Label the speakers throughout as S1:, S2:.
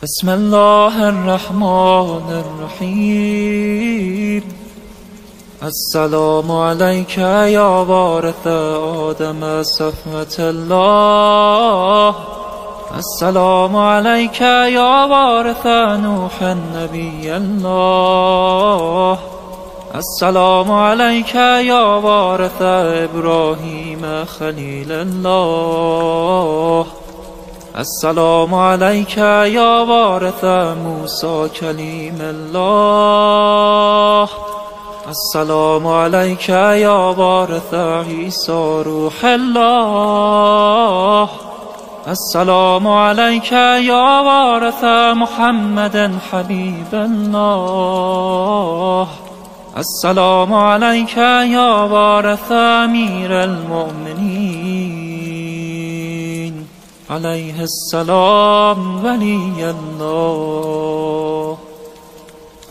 S1: بسم الله الرحمن الرحیم. السلام علیک یا وارث آدم صفوة الله. السلام علیک یا وارث نوح نبی الله. السلام علیک یا وارث ابراهیم خلیل الله. السلام علیک یا وارث موسی کلیم الله. السلام علیک یا وارث عیسی روح الله. السلام علیک یا وارث محمد حبیب الله. السلام علیک یا وارث امیر المؤمنین علیه السلام ولی الله.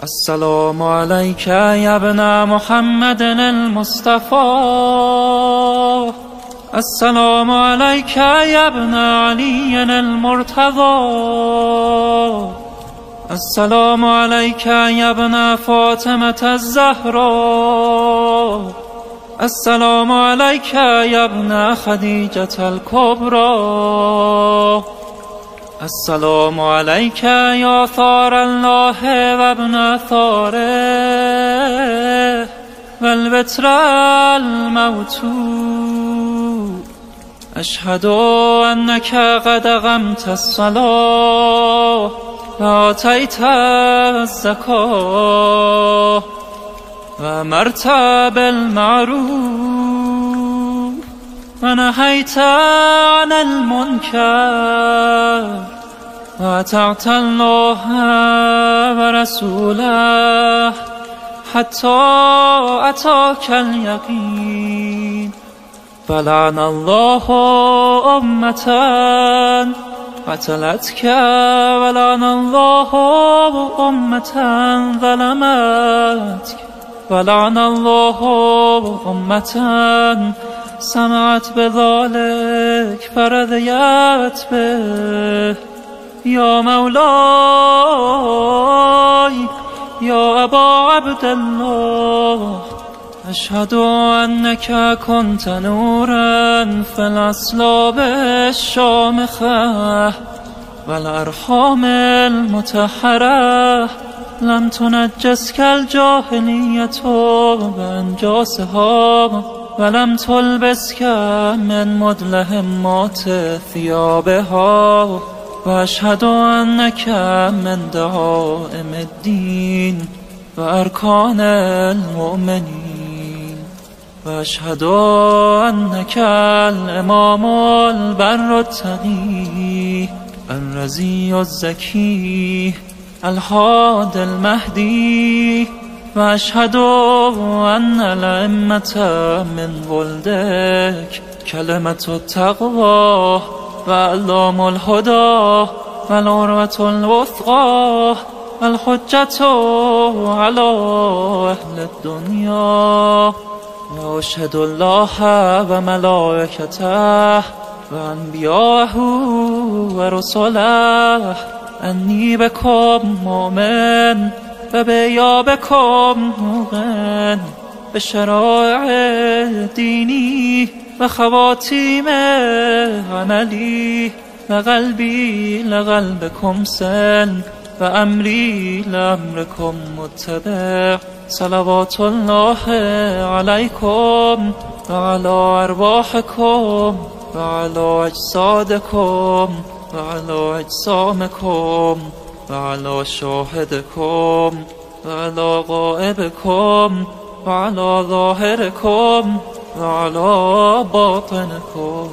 S1: السلام علیک یا ابن محمد المصطفى. السلام علیک یا ابن علی المرتضى. السلام علیک یا ابن فاطمة الزهراء. السلام علیک یا ابن خدیجة الكبرى. السلام علیک یا ثار الله و ابن ثاره و البتر الموتور. اشهد انک قد اقمت الصلاة و آتیت الزکاة و امرت بالمعروف و نهیت عن المنکر و اطعت الله و رسوله حتی اتاک الیقین. فلعن الله امة قتلتك ولعن الله امة ظلمتك ولعن الله امة سمعت بذلك فرضيت به. یا مولاي یا ابا عبدالله، اشهد انك كنت نورا في الاصلاب الشامخة والارحام المطهرة. لم تنجسك الجاهلية بانجاسها ولم تلبسك من مدلهمات ثيابها. واشهد انك من دعائم الدين واركان المؤمنين. واشهد انك الامام البر التقي الرضي الزكي الهادي المهدي. واشهد ان الائمة من ولدك كلمة التقوى وعلام الهدى والعروة الوثقى والحجة على أهل الدنيا. وأشهد الله وملائكته وأنبياءه ورسله أني بكم مؤمن وبإيابكم موقن بشرائع ديني وخواتيم عملي وقلبي لقلبكم سلم وأمري لأمركم متبع. صلوات الله عليكم وعلى أرواحكم وعلى أجسادكم وعلى أجسامكم وعلى شاهدكم وعلى غائبكم وعلى ظاهركم وعلى باطنكم.